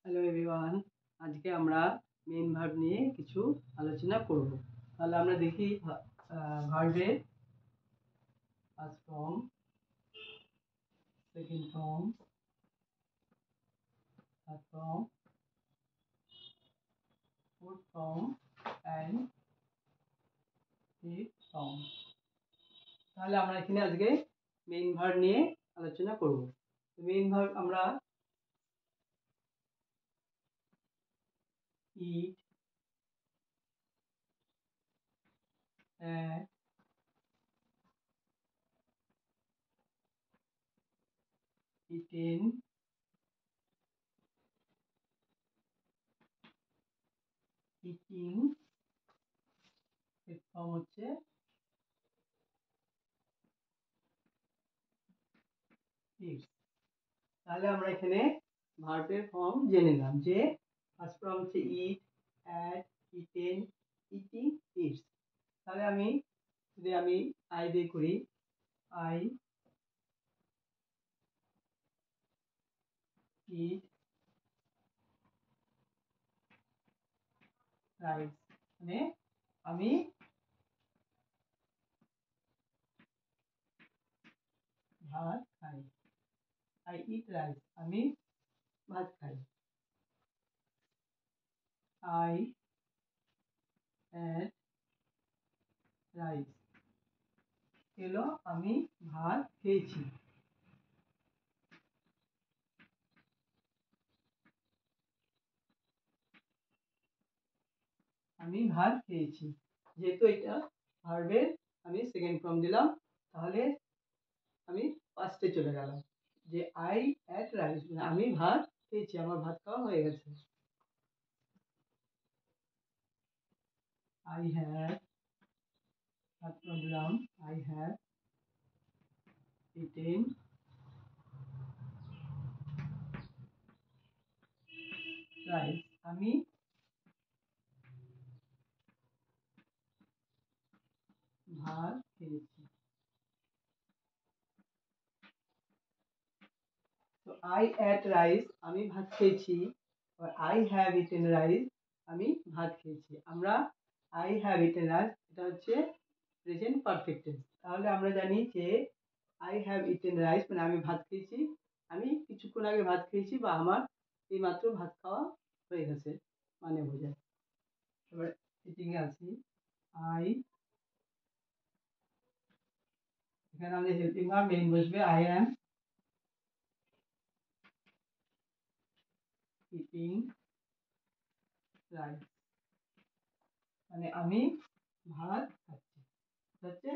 Hello everyone, আজকে আমরা main verb নিয়ে কিছু আলোচনা করব। তাহলে আমরা দেখি ভার্বের first form, second form, third form, fourth form and fifth form. তাহলে আমরা এখানে আজকে মেইন ভার্ব নিয়ে আলোচনা করব। মেইন ভার্ব আমরা ইট, ইটেন, ইটিং, ফিফথ ফর্ম হচ্ছে ইটস। তাহলে আমরা এখানে ভার্বের ফর্ম জেনে নিলাম যে ফার্স্ট ফর্ম হচ্ছে ইট, অ্যাট, ইটেন, ইটিং, ইটস। তাহলে যদি আমি আই দিয়ে করি, আই ইট রাইস, মানে আমি ভাত খাই। আই ইট রাইস, আমি ভাত খাই। আই অ্যাট রাইস, এলো আমি ভাত খেয়েছি। আমি ভাত খেয়েছি। যেহেতু এটা ভার্বের আমি সেকেন্ড ফর্ম দিলাম, তাহলে আমি ফার্স্টে চলে গেলাম যে আই অ্যাট রাইস, মানে আমি ভাত খেয়েছি, আমার ভাত খাওয়া হয়ে গেছে। আই হ্যাভ, ভাত দিলাম, আই হ্যাভ ইটেন রাইস, আমি ভাত খেয়েছি। তো আই অ্যাট রাইস, আমি ভাত খেয়েছি, আর আই হ্যাভ ইটেন রাইস, আমি ভাত খেয়েছি। আমরা আই হ্যাভ ইটেন রাইস, এটা হচ্ছে প্রেজেন্ট পারফেক্ট টেন্স। তাহলে আমরা জানি যে আই হ্যাভ ইটেন রাইস মানে আমি ভাত খেয়েছি, আমি কিছুক্ষণ আগে ভাত খেয়েছি, বা আমার এইমাত্র ভাত খাওয়া হয়ে গেছে মানে বোঝায়। এবার সিটিং এ আছি, আই, এখানে আমাদের হেল্পিং ভার্ব মেইন বসবে, আই অ্যাম ইটিং রাইস, মানে আমি ভাত খাচ্ছি। হচ্ছে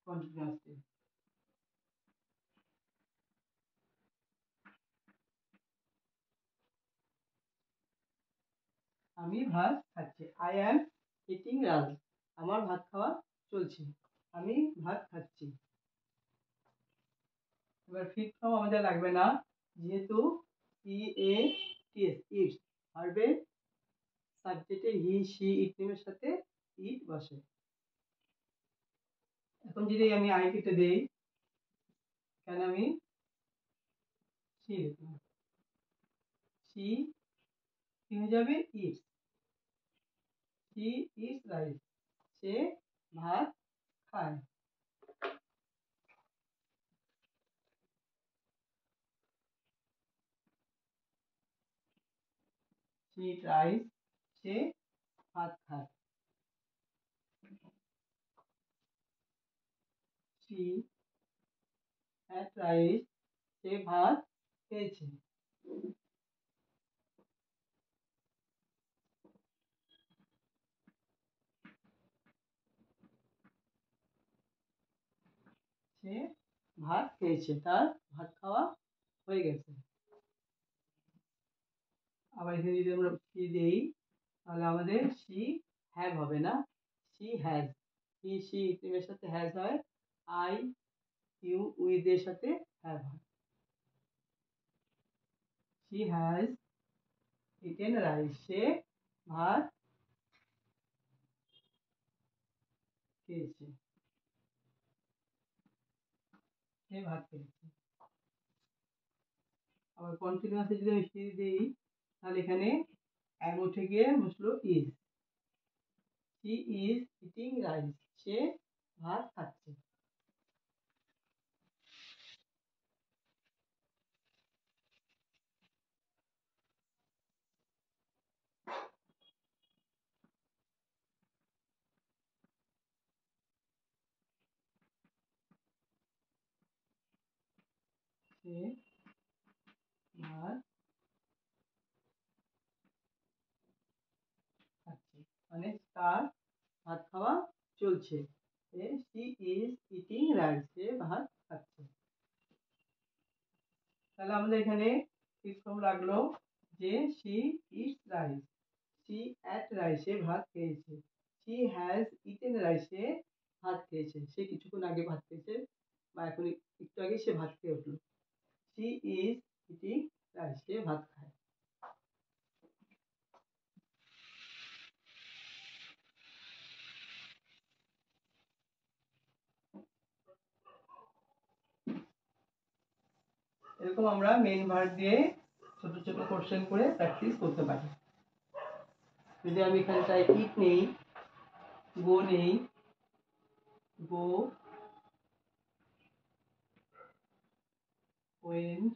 কন্টিনিউয়াস টেন্স। আমি ভাত খাচ্ছি, আই অ্যাম ইটিং রাইস, আমার ভাত খাওয়া চলছে, আমি ভাত খাচ্ছি। এবার ফিফথ ফর্ম আমাদের লাগবে না, যেহেতু ই এ টি এস ইটস ভার্বের সাবজেক্টে হি সি ইট নেমের সাথে ইট বসে। এখন যদি আমি আই কেটে দেই, এখানে আমি সি লিখলাম, সি কি হয়ে যাবে, ইটস, সি ইটস রাইস, সে ভাত খায়। সি ইট রাইস, সে ভাত খায়। সি হ্যাড রাইস, সে ভাত খেয়েছে। সে ভাত খেয়েছে, তার ভাত খাওয়া হয়ে গেছে। আবার এখানে যদি আমরা সি দেই, তাহলে আমাদের সি হ্যাভ হবে না, সি হ্যাজ। হি সি ইটের সাথে হ্যাজ হয়, আই ইউ উইথ এর সাথে হ্যাভ হয়। সি হ্যাজ ইটেন রাইস, সে ভাত খেয়েছে, সে ভাত খেয়েছে। আবার কন্টিনিউয়াসে যদি আমি সি দিই, তাহলে এখানে অ্যাগো থেকে বসলো is. He is eating rice, সে ভাত খাচ্ছে। সে ভাত খাচ্ছে, মানে তার ভাত খাওয়া চলছে। শি ইজ ইটিং রাইস, সে ভাত খাচ্ছে। তাহলে আমাদের এখানে ঠিক ফর্ম লাগলো যে she eats rice, she ate rice, সে ভাত খেয়েছে। শি হ্যাজ ইটেন রাইস, সে ভাত খেয়েছে, সে কিছুক্ষণ আগে ভাত খেয়েছে বা এখন একটু আগে সে ভাত খেয়ে উঠলো। শি ইজ ইটিং রাইস, সে ভাত খায়। এরকম আমরা মেন ভার্ব দিয়ে ছোট ছোট কোশ্চেন করে প্র্যাকটিস করতে পারি। যদি আমি এখানটায় ইট নেই, গো নেই, গো, ওয়েন্ট,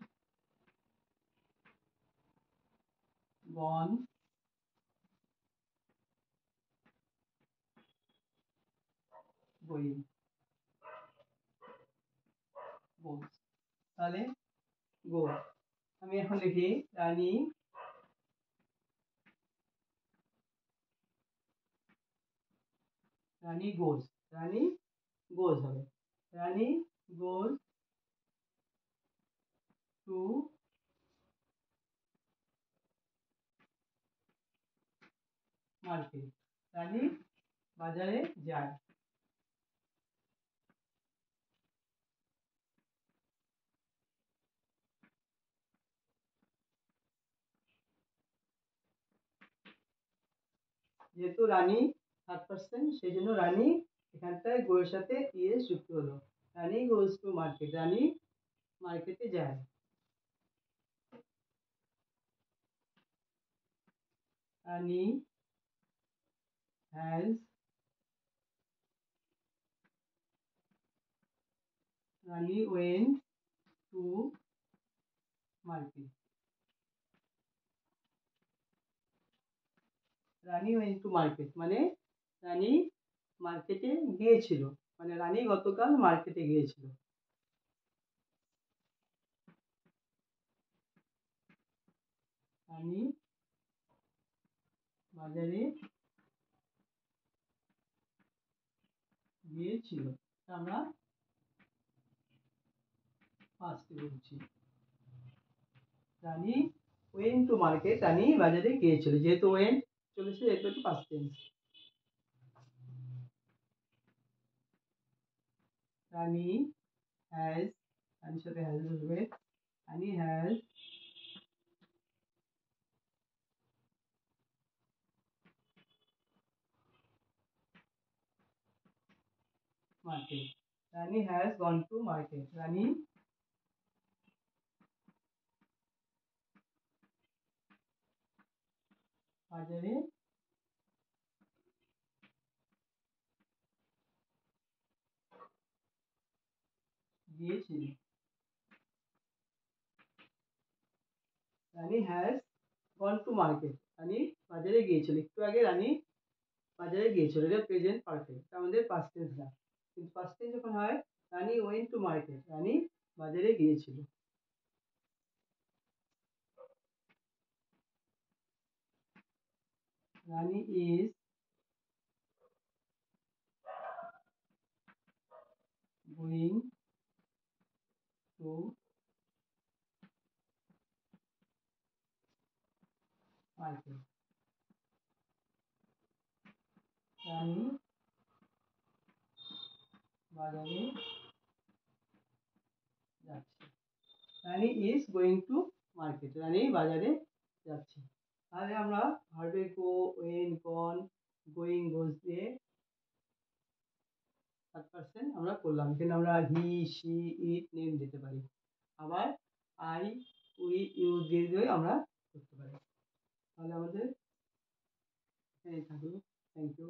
গন, গোয়িং, গোস। তাহলে গো, আমি এখন লিখি রানী, রানী গোজ, রানী গোজ হবে। রানী গোজ টু মার্কেট, রানী বাজারে যায়। যেহেতু রানী থার্ড পার্সন, সেই জন্য রানী এখানটায় গো এর সাথে ইএস যুক্ত হলো। রানী গোজ টু মার্কেট, রানী মার্কেটে যায়। Rani has, Rani went to market, Rani went to market মানে রানী মার্কেটে গিয়েছিল, মানে রানী গতকাল মার্কেটে গিয়েছিল। রানী বাজারে গিয়েছিল, আমরা ফার্স্টে বলছি। রানী ওয়েন্ট টু মার্কেট, রানী বাজারে গিয়েছিল, যেহেতু ওয়েন্ট চলেছে এরপর একটু পাস্ট টেন্স। রানী হ্যাজ, রানীর সাথে হ্যাজ বসবে, Rani has market, Rani has gone to market, Rani বাজারে গিয়েছিল। Rani has gone to market, Rani বাজারে গিয়েছিল, একটু আগে রানী বাজারে গিয়েছিল, এটা প্রেজেন্ট পারফেক্ট, আমাদের পাস্ট টেন্স না। কিন্তু পাস্ট টেন্স যখন হয় Rani went to market, Rani বাজারে গিয়েছিল। Rani is going to market, Rani বাজারে যাচ্ছে। Rani is going to market, Rani বাজারে যাচ্ছে। তাহলে আমরা ভার্বে গো, ওয়েন, গন, গোয়িং, গোজ দিয়ে থার্ড পার্সন আমরা করলাম। এখানে আমরা হি, শি, ইট নেম দিতে পারি। আবার আই, উই, ইউ দিয়ে আমরা করতে পারি। তাহলে আমাদের এখানেই থাকলো। Thank you.